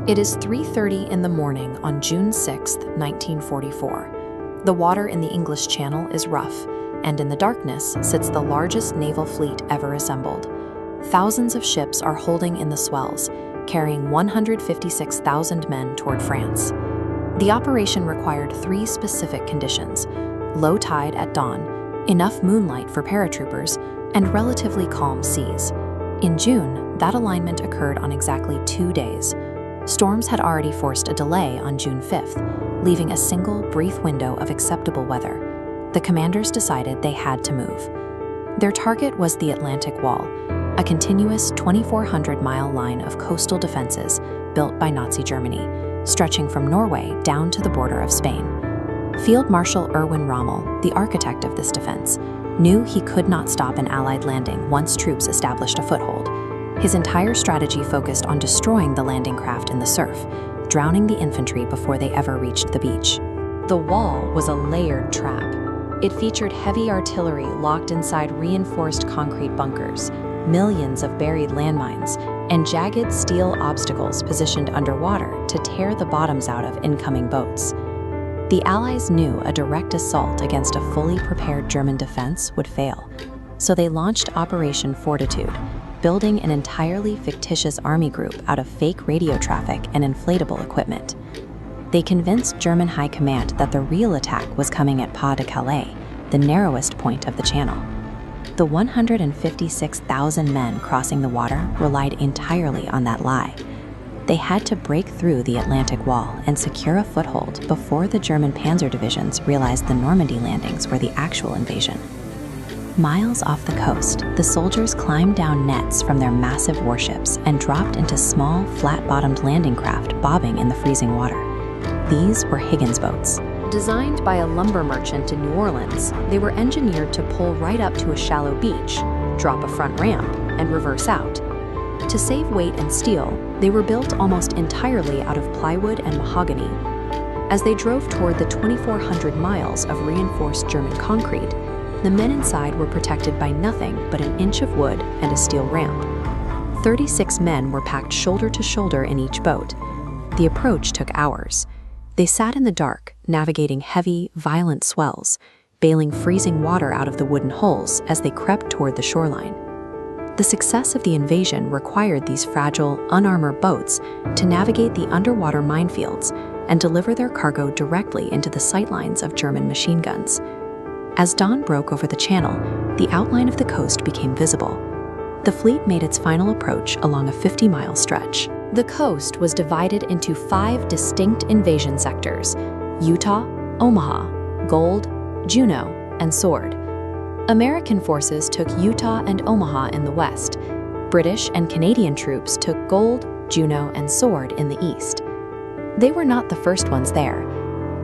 It is 3:30 in the morning on June 6, 1944. The water in the English Channel is rough, and in the darkness sits the largest naval fleet ever assembled. Thousands of ships are holding in the swells, carrying 156,000 men toward France. The operation required three specific conditions: low tide at dawn, enough moonlight for paratroopers, and relatively calm seas. In June, that alignment occurred on exactly 2 days. Storms had already forced a delay on June 5th, leaving a single brief window of acceptable weather. The commanders decided they had to move. Their target was the Atlantic Wall, a continuous 2,400-mile line of coastal defenses built by Nazi Germany, stretching from Norway down to the border of Spain. Field Marshal Erwin Rommel, the architect of this defense, knew he could not stop an Allied landing once troops established a foothold. His entire strategy focused on destroying the landing craft in the surf, drowning the infantry before they ever reached the beach. The wall was a layered trap. It featured heavy artillery locked inside reinforced concrete bunkers, millions of buried landmines, and jagged steel obstacles positioned underwater to tear the bottoms out of incoming boats. The Allies knew a direct assault against a fully prepared German defense would fail, so they launched Operation Fortitude, building an entirely fictitious army group out of fake radio traffic and inflatable equipment. They convinced German high command that the real attack was coming at Pas de Calais, the narrowest point of the channel. The 156,000 men crossing the water relied entirely on that lie. They had to break through the Atlantic Wall and secure a foothold before the German panzer divisions realized the Normandy landings were the actual invasion. Miles off the coast, the soldiers climbed down nets from their massive warships and dropped into small, flat-bottomed landing craft bobbing in the freezing water. These were Higgins boats. Designed by a lumber merchant in New Orleans, they were engineered to pull right up to a shallow beach, drop a front ramp, and reverse out. To save weight and steel, they were built almost entirely out of plywood and mahogany. As they drove toward the 2,400 miles of reinforced German concrete, the men inside were protected by nothing but an inch of wood and a steel ramp. 36 men were packed shoulder to shoulder in each boat. The approach took hours. They sat in the dark, navigating heavy, violent swells, bailing freezing water out of the wooden hulls as they crept toward the shoreline. The success of the invasion required these fragile, unarmored boats to navigate the underwater minefields and deliver their cargo directly into the sightlines of German machine guns. As dawn broke over the channel, the outline of the coast became visible. The fleet made its final approach along a 50-mile stretch. The coast was divided into 5 distinct invasion sectors: Utah, Omaha, Gold, Juneau, and Sword. American forces took Utah and Omaha in the west. British and Canadian troops took Gold, Juneau, and Sword in the east. They were not the first ones there.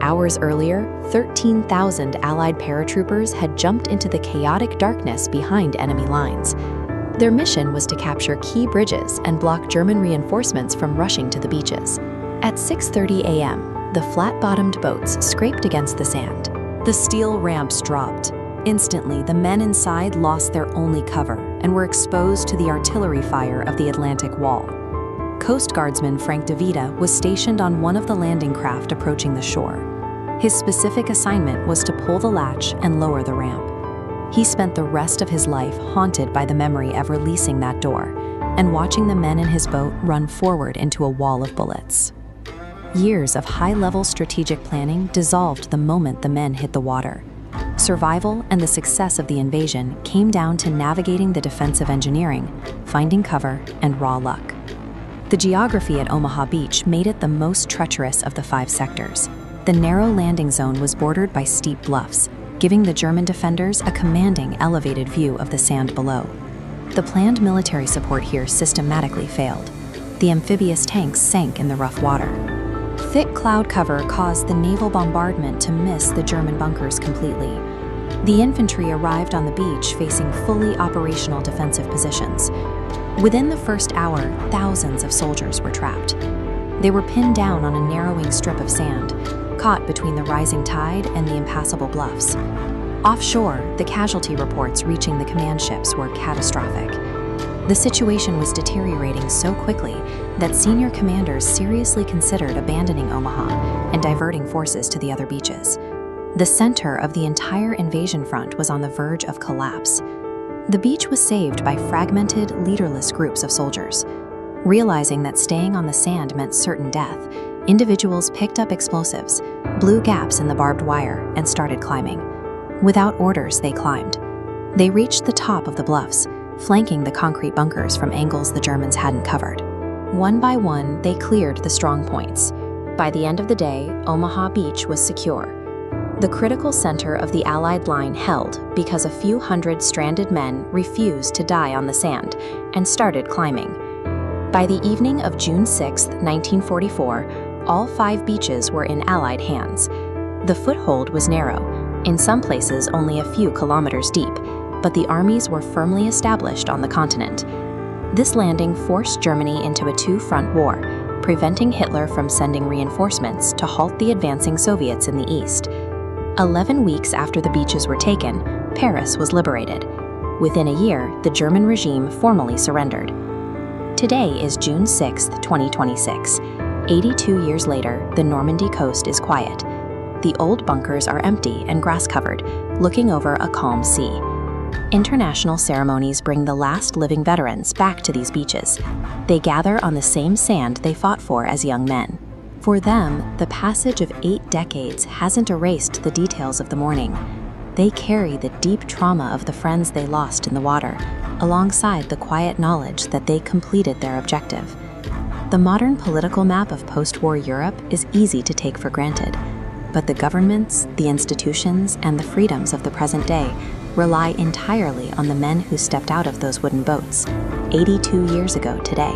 Hours earlier, 13,000 Allied paratroopers had jumped into the chaotic darkness behind enemy lines. Their mission was to capture key bridges and block German reinforcements from rushing to the beaches. At 6:30 a.m., the flat-bottomed boats scraped against the sand. The steel ramps dropped. Instantly, the men inside lost their only cover and were exposed to the artillery fire of the Atlantic Wall. Coast Guardsman Frank DeVita was stationed on one of the landing craft approaching the shore. His specific assignment was to pull the latch and lower the ramp. He spent the rest of his life haunted by the memory of releasing that door and watching the men in his boat run forward into a wall of bullets. Years of high-level strategic planning dissolved the moment the men hit the water. Survival and the success of the invasion came down to navigating the defensive engineering, finding cover, and raw luck. The geography at Omaha Beach made it the most treacherous of the 5 sectors. The narrow landing zone was bordered by steep bluffs, giving the German defenders a commanding, elevated view of the sand below. The planned military support here systematically failed. The amphibious tanks sank in the rough water. Thick cloud cover caused the naval bombardment to miss the German bunkers completely. The infantry arrived on the beach facing fully operational defensive positions. Within the first hour, thousands of soldiers were trapped. They were pinned down on a narrowing strip of sand, caught between the rising tide and the impassable bluffs. Offshore, the casualty reports reaching the command ships were catastrophic. The situation was deteriorating so quickly that senior commanders seriously considered abandoning Omaha and diverting forces to the other beaches. The center of the entire invasion front was on the verge of collapse. The beach was saved by fragmented, leaderless groups of soldiers. Realizing that staying on the sand meant certain death, individuals picked up explosives, blew gaps in the barbed wire, and started climbing. Without orders, they climbed. They reached the top of the bluffs, flanking the concrete bunkers from angles the Germans hadn't covered. One by one, they cleared the strong points. By the end of the day, Omaha Beach was secure. The critical center of the Allied line held because a few hundred stranded men refused to die on the sand and started climbing. By the evening of June 6, 1944, all 5 beaches were in Allied hands. The foothold was narrow, in some places only a few kilometers deep, but the armies were firmly established on the continent. This landing forced Germany into a 2-front war, preventing Hitler from sending reinforcements to halt the advancing Soviets in the east. 11 weeks after the beaches were taken, Paris was liberated. Within a year, the German regime formally surrendered. Today is June 6, 2026. 82 years later, the Normandy coast is quiet. The old bunkers are empty and grass-covered, looking over a calm sea. International ceremonies bring the last living veterans back to these beaches. They gather on the same sand they fought for as young men. For them, the passage of 8 decades hasn't erased the details of the morning. They carry the deep trauma of the friends they lost in the water, alongside the quiet knowledge that they completed their objective. The modern political map of post-war Europe is easy to take for granted, but the governments, the institutions, and the freedoms of the present day rely entirely on the men who stepped out of those wooden boats 82 years ago today.